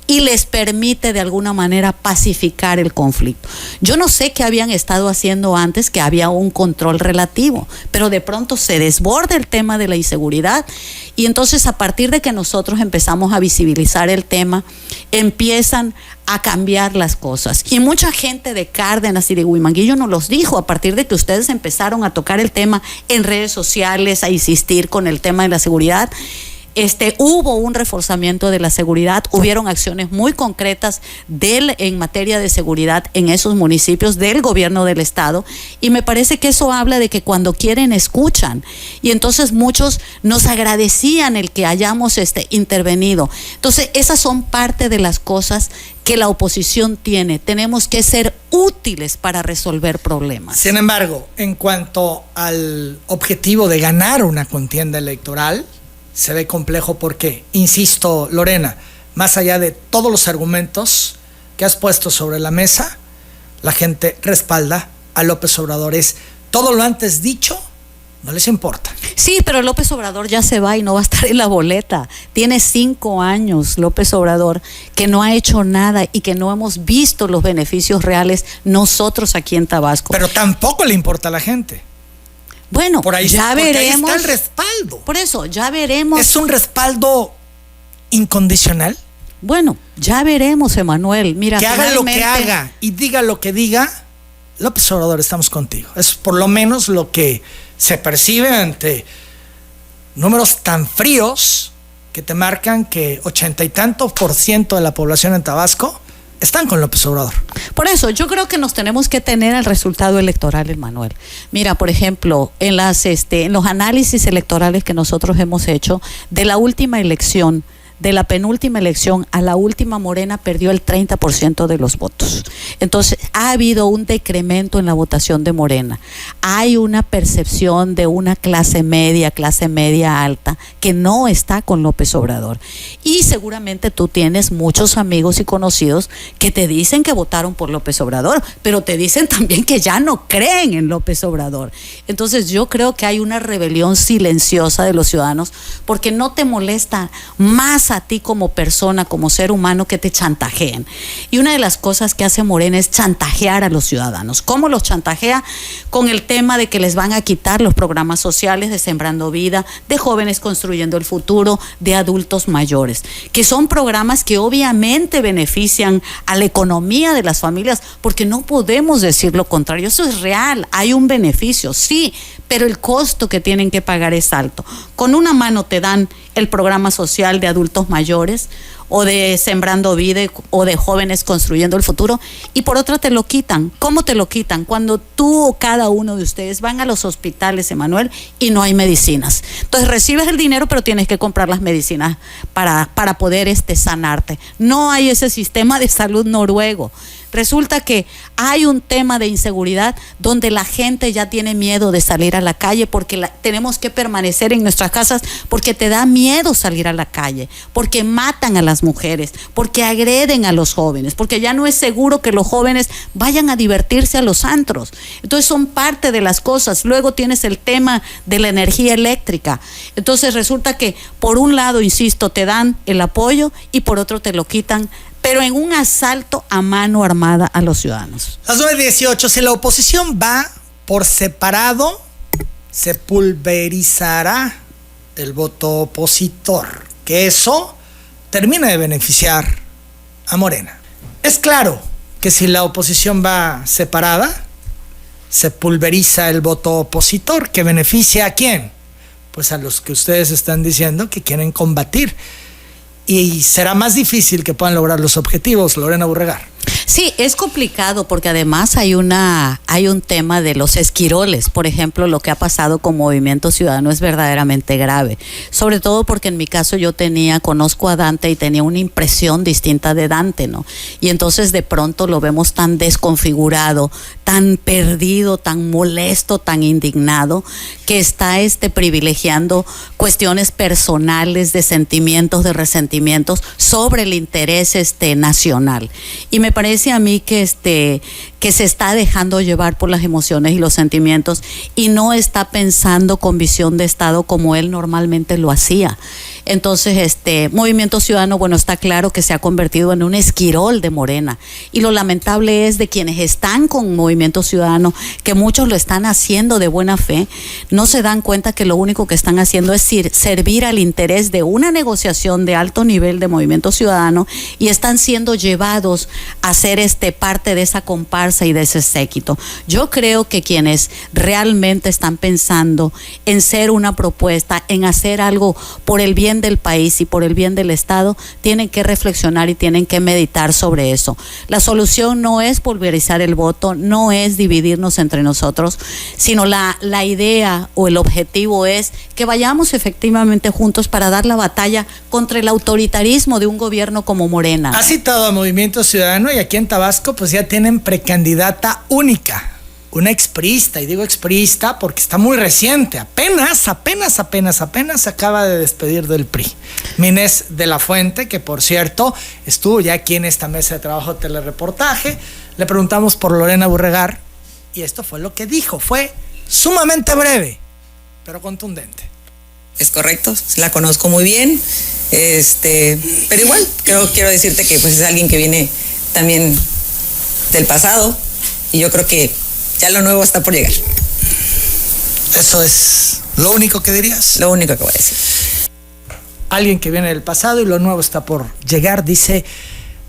y les permite de alguna manera pacificar el conflicto. Yo no sé qué habían estado haciendo antes, que había un control relativo, pero de pronto se desborda el tema de la inseguridad y entonces a partir de que nosotros empezamos a visibilizar el tema, empiezan a cambiar las cosas. Y mucha gente de Cárdenas y de Huimanguillo nos los dijo a partir de que ustedes empezaron a tocar el tema en redes sociales, a insistir con el tema de la seguridad. Hubo un reforzamiento de la seguridad, hubieron acciones muy concretas en materia de seguridad en esos municipios del gobierno del estado y me parece que eso habla de que cuando quieren escuchan y entonces muchos nos agradecían el que hayamos intervenido. Entonces esas son parte de las cosas que la oposición tiene. Tenemos que ser útiles para resolver problemas. Sin embargo, en cuanto al objetivo de ganar una contienda electoral, se ve complejo porque, insisto, Lorena, más allá de todos los argumentos que has puesto sobre la mesa, la gente respalda a López Obrador. Es todo lo antes dicho, no les importa. Sí, pero López Obrador ya se va y no va a estar en la boleta. Tiene 5 años López Obrador que no ha hecho nada y que no hemos visto los beneficios reales nosotros aquí en Tabasco. Pero tampoco le importa a la gente. Bueno, por ahí, ya veremos. Ahí está el respaldo. Por eso, ya veremos. ¿Es un respaldo incondicional? Bueno, ya veremos, Emanuel. Mira, que haga lo que haga y diga lo que diga, López Obrador, estamos contigo. Es por lo menos lo que se percibe ante números tan fríos que te marcan que 80 y tanto % de la población en Tabasco están con López Obrador. Por eso, yo creo que nos tenemos que tener al resultado electoral, Emanuel. Mira, por ejemplo, en los análisis electorales que nosotros hemos hecho de la última elección de la penúltima elección a la última, Morena perdió el 30% de los votos. Entonces, ha habido un decremento en la votación de Morena. Hay una percepción de una clase media alta, que no está con López Obrador. Y seguramente tú tienes muchos amigos y conocidos que te dicen que votaron por López Obrador, pero te dicen también que ya no creen en López Obrador. Entonces, yo creo que hay una rebelión silenciosa de los ciudadanos, porque no te molesta más a ti como persona, como ser humano, que te chantajeen. Y una de las cosas que hace Morena es chantajear a los ciudadanos. ¿Cómo los chantajea? Con el tema de que les van a quitar los programas sociales de Sembrando Vida, de Jóvenes Construyendo el Futuro, de Adultos Mayores, que son programas que obviamente benefician a la economía de las familias, porque no podemos decir lo contrario. Eso es real, hay un beneficio, sí, pero el costo que tienen que pagar es alto. Con una mano te dan el programa social de adultos mayores, o de Sembrando Vida, o de Jóvenes Construyendo el Futuro, y por otra te lo quitan. ¿Cómo te lo quitan? Cuando tú o cada uno de ustedes van a los hospitales, Emanuel, y no hay medicinas. Entonces recibes el dinero, pero tienes que comprar las medicinas para poder sanarte. No hay ese sistema de salud noruego. Resulta que hay un tema de inseguridad donde la gente ya tiene miedo de salir a la calle, porque tenemos que permanecer en nuestras casas, porque te da miedo salir a la calle, porque matan a las mujeres, porque agreden a los jóvenes, porque ya no es seguro que los jóvenes vayan a divertirse a los antros. Entonces son parte de las cosas. Luego tienes el tema de la energía eléctrica. Entonces resulta que por un lado, insisto, te dan el apoyo y por otro te lo quitan, pero en un asalto a mano armada a los ciudadanos. Las 9:18, si la oposición va por separado, se pulverizará el voto opositor, que eso termina de beneficiar a Morena. Es claro que si la oposición va separada, se pulveriza el voto opositor, que beneficia ¿a quién? Pues a los que ustedes están diciendo que quieren combatir. Y será más difícil que puedan lograr los objetivos, Lorena Burregar. Sí, es complicado porque además hay un tema de los esquiroles. Por ejemplo, lo que ha pasado con Movimiento Ciudadano es verdaderamente grave. Sobre todo porque en mi caso conozco a Dante y tenía una impresión distinta de Dante, ¿no? Y entonces de pronto lo vemos tan desconfigurado, tan perdido, tan molesto, tan indignado, que está privilegiando cuestiones personales, de sentimientos, de resentimientos sobre el interés nacional. Y me parece a mí que se está dejando llevar por las emociones y los sentimientos, y no está pensando con visión de Estado como él normalmente lo hacía. Entonces, Movimiento Ciudadano, bueno, está claro que se ha convertido en un esquirol de Morena, y lo lamentable es de quienes están con Movimiento Ciudadano, que muchos lo están haciendo de buena fe, no se dan cuenta que lo único que están haciendo es servir al interés de una negociación de alto nivel de Movimiento Ciudadano, y están siendo llevados a ser parte de esa comparsa y de ese séquito. Yo creo que quienes realmente están pensando en ser una propuesta, en hacer algo por el bien del país y por el bien del Estado, tienen que reflexionar y tienen que meditar sobre eso. La solución no es pulverizar el voto, no es dividirnos entre nosotros, sino la idea o el objetivo es que vayamos efectivamente juntos para dar la batalla contra el autoritarismo de un gobierno como Morena. Ha citado a Movimiento Ciudadano, y aquí en Tabasco pues ya tienen precandidata única, una expriista, y digo expriista porque está muy reciente, apenas se acaba de despedir del PRI. Minés de la Fuente, que por cierto estuvo ya aquí en esta mesa de trabajo de Telereportaje. Le preguntamos por Lorena Burregar y esto fue lo que dijo. Fue sumamente breve, pero contundente. Es correcto, la conozco muy bien, pero igual quiero decirte que pues es alguien que viene también del pasado, y yo creo que ya lo nuevo está por llegar. ¿Eso es lo único que dirías? Lo único que voy a decir. Alguien que viene del pasado y lo nuevo está por llegar, dice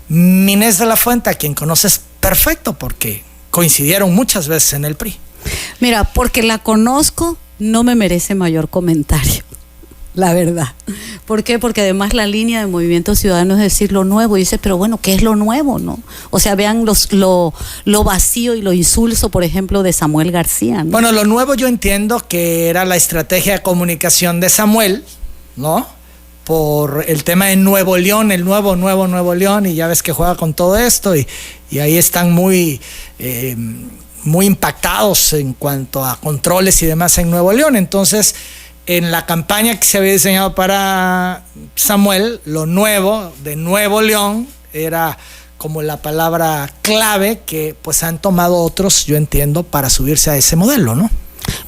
Minés de la Fuente, a quien conoces perfecto porque coincidieron muchas veces en el PRI. Mira, porque la conozco, no me merece mayor comentario, la verdad. ¿Por qué? Porque además la línea de Movimiento Ciudadano es decir lo nuevo, y dice, pero bueno, ¿qué es lo nuevo, no? O sea, vean lo vacío y lo insulso, por ejemplo, de Samuel García, ¿no? Bueno, lo nuevo yo entiendo que era la estrategia de comunicación de Samuel, ¿no? por el tema de Nuevo León, el nuevo Nuevo León, y ya ves que juega con todo esto, y ahí están muy impactados en cuanto a controles y demás en Nuevo León. Entonces, en la campaña que se había diseñado para Samuel, lo nuevo de Nuevo León era como la palabra clave que pues han tomado otros, yo entiendo, para subirse a ese modelo, ¿no?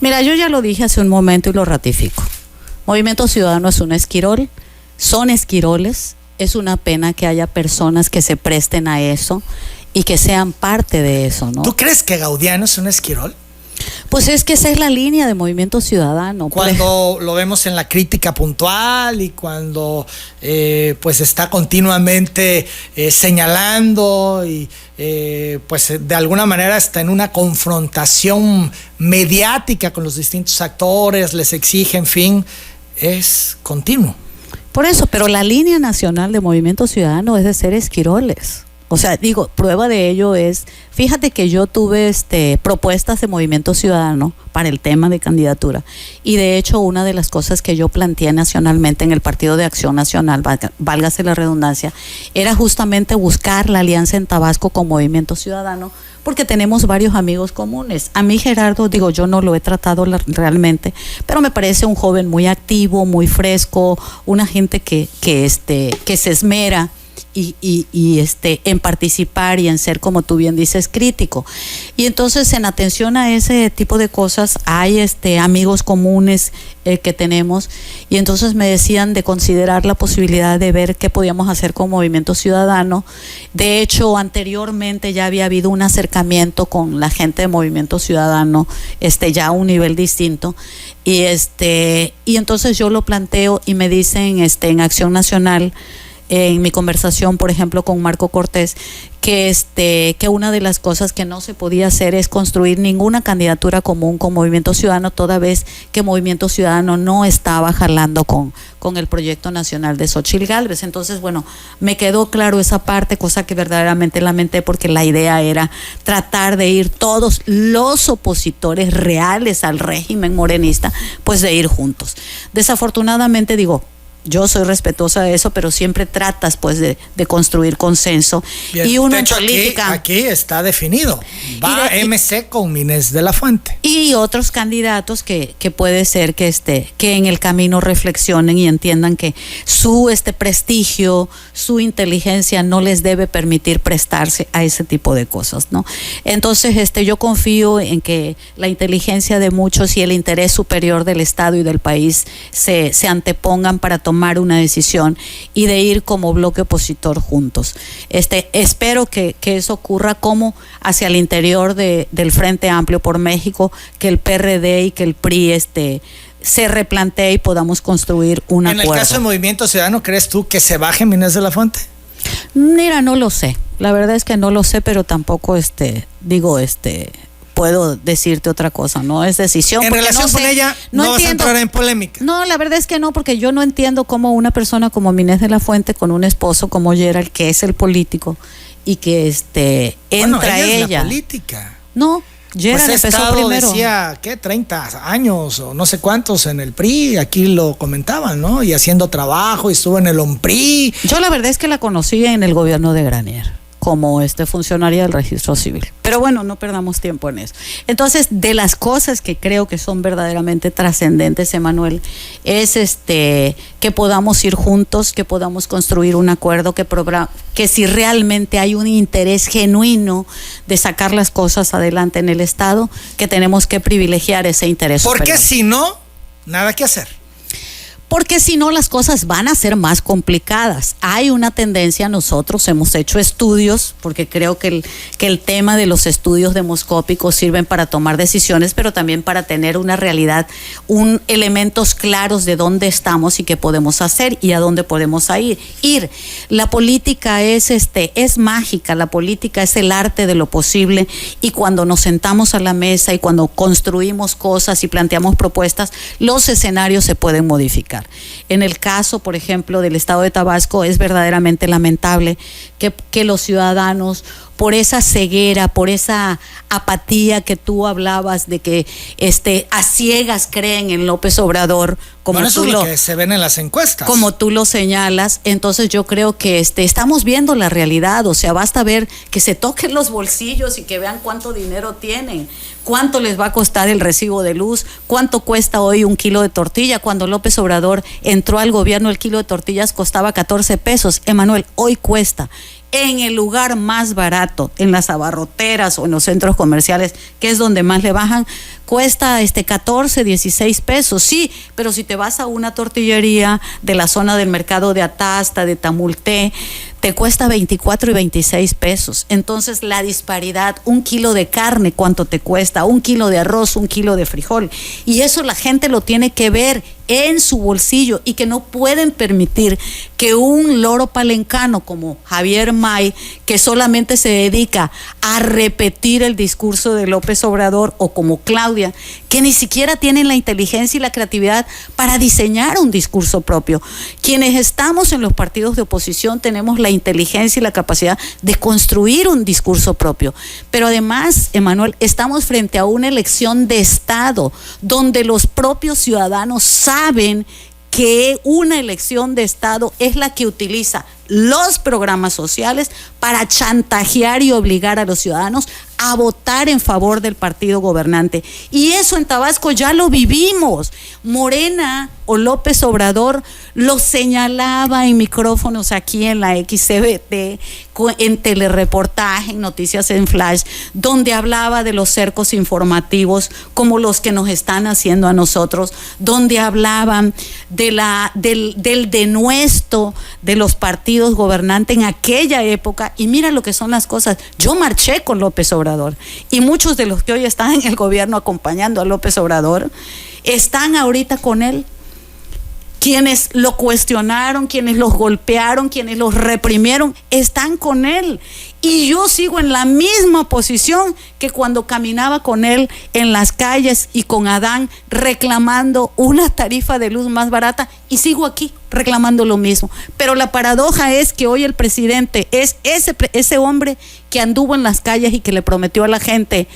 Mira, yo ya lo dije hace un momento y lo ratifico. Movimiento Ciudadano es un esquirol, son esquiroles, es una pena que haya personas que se presten a eso y que sean parte de eso, ¿no? ¿Tú crees que Gaudiano es un esquirol? Pues es que esa es la línea de Movimiento Ciudadano. Cuando lo vemos en la crítica puntual y cuando pues está continuamente señalando y pues de alguna manera está en una confrontación mediática con los distintos actores, les exige, en fin, es continuo. Por eso, pero la línea nacional de Movimiento Ciudadano es de ser esquiroles. O sea, digo, prueba de ello es, fíjate que yo tuve propuestas de Movimiento Ciudadano para el tema de candidatura, y de hecho una de las cosas que yo planteé nacionalmente en el Partido de Acción Nacional, válgase la redundancia, era justamente buscar la alianza en Tabasco con Movimiento Ciudadano, porque tenemos varios amigos comunes. A mí Gerardo, digo, yo no lo he tratado realmente, pero me parece un joven muy activo, muy fresco, una gente que se esmera en participar y en ser, como tú bien dices, crítico. Y entonces, en atención a ese tipo de cosas, hay amigos comunes que tenemos, y entonces me decían de considerar la posibilidad de ver qué podíamos hacer con Movimiento Ciudadano. De hecho, anteriormente ya había habido un acercamiento con la gente de Movimiento Ciudadano, ya a un nivel distinto, y entonces yo lo planteo y me dicen en Acción Nacional, en mi conversación, por ejemplo, con Marco Cortés, que una de las cosas que no se podía hacer es construir ninguna candidatura común con Movimiento Ciudadano, toda vez que Movimiento Ciudadano no estaba jalando con el proyecto nacional de Xóchitl Gálvez. Entonces, bueno, me quedó claro esa parte, cosa que verdaderamente lamenté, porque la idea era tratar de ir todos los opositores reales al régimen morenista, pues de ir juntos. Desafortunadamente, digo, yo soy respetuosa de eso, pero siempre tratas pues de construir consenso. Bien, y uno de hecho, en política aquí está definido. Va MC con Inés de la Fuente. Y otros candidatos que puede ser que en el camino reflexionen y entiendan que su prestigio, su inteligencia no les debe permitir prestarse a ese tipo de cosas, ¿no? Entonces, yo confío en que la inteligencia de muchos y el interés superior del Estado y del país se antepongan para tomar una decisión y de ir como bloque opositor juntos. Espero que eso ocurra como hacia el interior del Frente Amplio por México, que el PRD y que el PRI se replantee y podamos construir un acuerdo. En el caso de Movimiento Ciudadano, ¿crees tú que se baje Inés de la Fuente? Mira, no lo sé. La verdad es que no lo sé, pero tampoco puedo decirte otra cosa, no es decisión. En relación con ella, no vas a entrar en polémica. No, la verdad es que no, porque yo no entiendo cómo una persona como Inés de la Fuente, con un esposo como Gerald, que es el político, y que entra ella. ella. Es la política. No, Gerald pues empezó primero. Decía, ¿qué? 30 años o no sé cuántos en el PRI, aquí lo comentaban, ¿no? Y haciendo trabajo, y estuvo en el OMPRI. Yo la verdad es que la conocí en el gobierno de Granier, como funcionaria del registro civil. Pero bueno, no perdamos tiempo en eso. Entonces, de las cosas que creo que son verdaderamente trascendentes, Emanuel, es que podamos ir juntos, que podamos construir un acuerdo, que si realmente hay un interés genuino de sacar las cosas adelante en el Estado, que tenemos que privilegiar ese interés superior. Porque si no, nada que hacer. Porque si no, las cosas van a ser más complicadas. Hay una tendencia, nosotros hemos hecho estudios, porque creo que el tema de los estudios demoscópicos sirven para tomar decisiones, pero también para tener una realidad, elementos claros de dónde estamos y qué podemos hacer y a dónde podemos ir. La política es mágica, la política es el arte de lo posible, y cuando nos sentamos a la mesa y cuando construimos cosas y planteamos propuestas, los escenarios se pueden modificar. En el caso, por ejemplo, del estado de Tabasco, es verdaderamente lamentable que los ciudadanos por esa ceguera, por esa apatía que tú hablabas de que a ciegas creen en López Obrador, como eso es lo que se ven en las encuestas. Como tú lo señalas, entonces yo creo que estamos viendo la realidad, o sea, basta ver que se toquen los bolsillos y que vean cuánto dinero tienen, cuánto les va a costar el recibo de luz, cuánto cuesta hoy un kilo de tortilla. Cuando López Obrador entró al gobierno, el kilo de tortillas costaba 14 pesos. Emanuel, hoy cuesta en el lugar más barato, en las abarroteras o en los centros comerciales, que es donde más le bajan, cuesta 14, 16 pesos, sí, pero si te vas a una tortillería de la zona del mercado de Atasta, de Tamulté, te cuesta 24 y 26 pesos. Entonces la disparidad, un kilo de carne, ¿cuánto te cuesta? Un kilo de arroz, un kilo de frijol. Y eso la gente lo tiene que ver en su bolsillo, y que no pueden permitir que un loro palencano como Javier May, que solamente se dedica a repetir el discurso de López Obrador, o como Claudia, que ni siquiera tienen la inteligencia y la creatividad para diseñar un discurso propio. Quienes estamos en los partidos de oposición tenemos la inteligencia y la capacidad de construir un discurso propio. Pero además, Emanuel, estamos frente a una elección de Estado donde los propios ciudadanos saben que una elección de Estado es la que utiliza los programas sociales para chantajear y obligar a los ciudadanos a votar en favor del partido gobernante. Y eso en Tabasco ya lo vivimos. Morena o López Obrador lo señalaba en micrófonos aquí en la XCBT, en telereportaje, en Noticias en Flash, donde hablaba de los cercos informativos como los que nos están haciendo a nosotros, donde hablaban del denuesto de los partidos gobernantes en aquella época. Y mira lo que son las cosas. Yo marché con López Obrador, y muchos de los que hoy están en el gobierno acompañando a López Obrador están ahorita con él. Quienes lo cuestionaron, quienes los golpearon, quienes los reprimieron, están con él. Y yo sigo en la misma posición que cuando caminaba con él en las calles y con Adán reclamando una tarifa de luz más barata, y sigo aquí reclamando lo mismo. Pero la paradoja es que hoy el presidente es ese hombre que anduvo en las calles y que le prometió a la gente,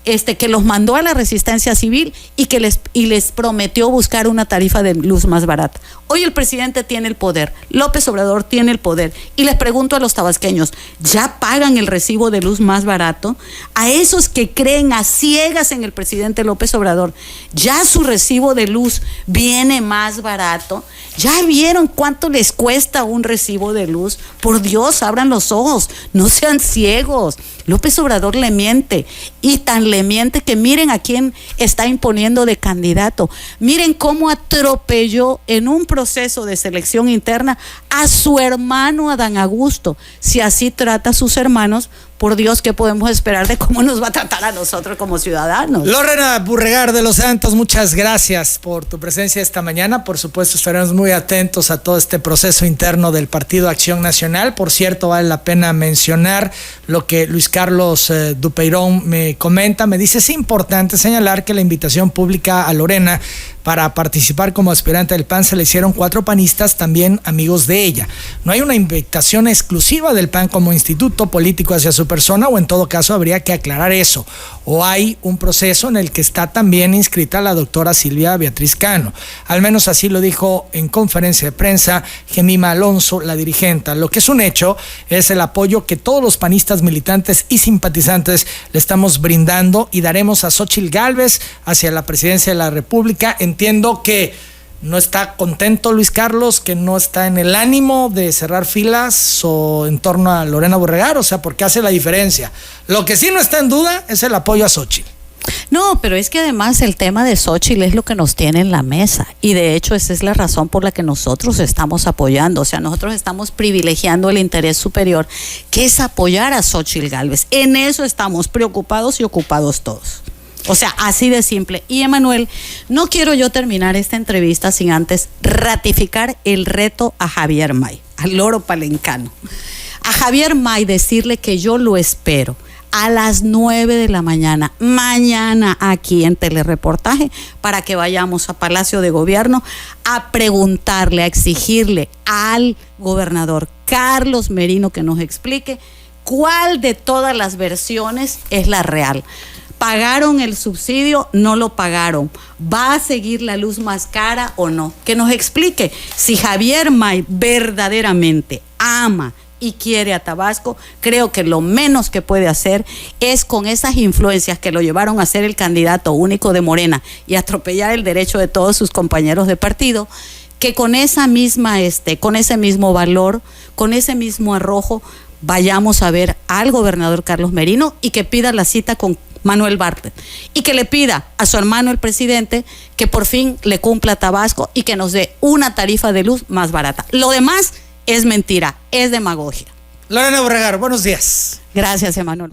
que los mandó a la resistencia civil y que les prometió buscar una tarifa de luz más barata. Hoy el presidente tiene el poder, López Obrador tiene el poder, y les pregunto a los tabasqueños, ¿ya pagan el recibo de luz más barato? A esos que creen a ciegas en el presidente López Obrador, ¿ya su recibo de luz viene más barato? ¿Ya vieron cuánto les cuesta un recibo de luz? Por Dios, abran los ojos, no sean ciegos. López Obrador le miente, y tan le miente que miren a quién está imponiendo de candidato. Miren cómo atropelló en un proceso de selección interna a su hermano Adán Augusto. Si así trata a sus hermanos, por Dios, ¿qué podemos esperar de cómo nos va a tratar a nosotros como ciudadanos? Lorena Burregar de los Santos, muchas gracias por tu presencia esta mañana. Por supuesto, estaremos muy atentos a todo este proceso interno del Partido Acción Nacional. Por cierto, vale la pena mencionar lo que Luis Carlos Dupeirón me comenta. Me dice, es importante señalar que la invitación pública a Lorena para participar como aspirante del PAN se le hicieron 4 panistas, también amigos de ella. No hay una invitación exclusiva del PAN como instituto político hacia su persona, o en todo caso habría que aclarar eso. O hay un proceso en el que está también inscrita la doctora Silvia Beatriz Cano. Al menos así lo dijo en conferencia de prensa Gemima Alonso, la dirigente. Lo que es un hecho es el apoyo que todos los panistas militantes y simpatizantes le estamos brindando y daremos a Xóchitl Gálvez hacia la presidencia de la República. Entiendo que no está contento Luis Carlos, que no está en el ánimo de cerrar filas o en torno a Lorena Burregar, o sea, porque hace la diferencia. Lo que sí no está en duda es el apoyo a Xóchitl. No, pero es que además el tema de Xóchitl es lo que nos tiene en la mesa, y de hecho esa es la razón por la que nosotros estamos apoyando. O sea, nosotros estamos privilegiando el interés superior, que es apoyar a Xóchitl Gálvez. En eso estamos preocupados y ocupados todos. O sea, así de simple. Y Emanuel, no quiero yo terminar esta entrevista sin antes ratificar el reto a Javier May, al loro palencano. A Javier May decirle que yo lo espero a las 9 de la mañana, mañana aquí en Telereportaje, para que vayamos a Palacio de Gobierno a preguntarle, a exigirle al gobernador Carlos Merino que nos explique ¿Cuál de todas las versiones es la real? ¿Pagaron el subsidio? ¿No lo pagaron? ¿Va a seguir la luz más cara o no? Que nos explique si Javier May verdaderamente ama y quiere a Tabasco. Creo que lo menos que puede hacer es, con esas influencias que lo llevaron a ser el candidato único de Morena y atropellar el derecho de todos sus compañeros de partido, que con esa misma con ese mismo valor, con ese mismo arrojo, vayamos a ver al gobernador Carlos Merino y que pida la cita con Manuel Bartlett y que le pida a su hermano el presidente que por fin le cumpla a Tabasco y que nos dé una tarifa de luz más barata. Lo demás es mentira, es demagogia. Lorena Obregar, buenos días. Gracias, Emanuel.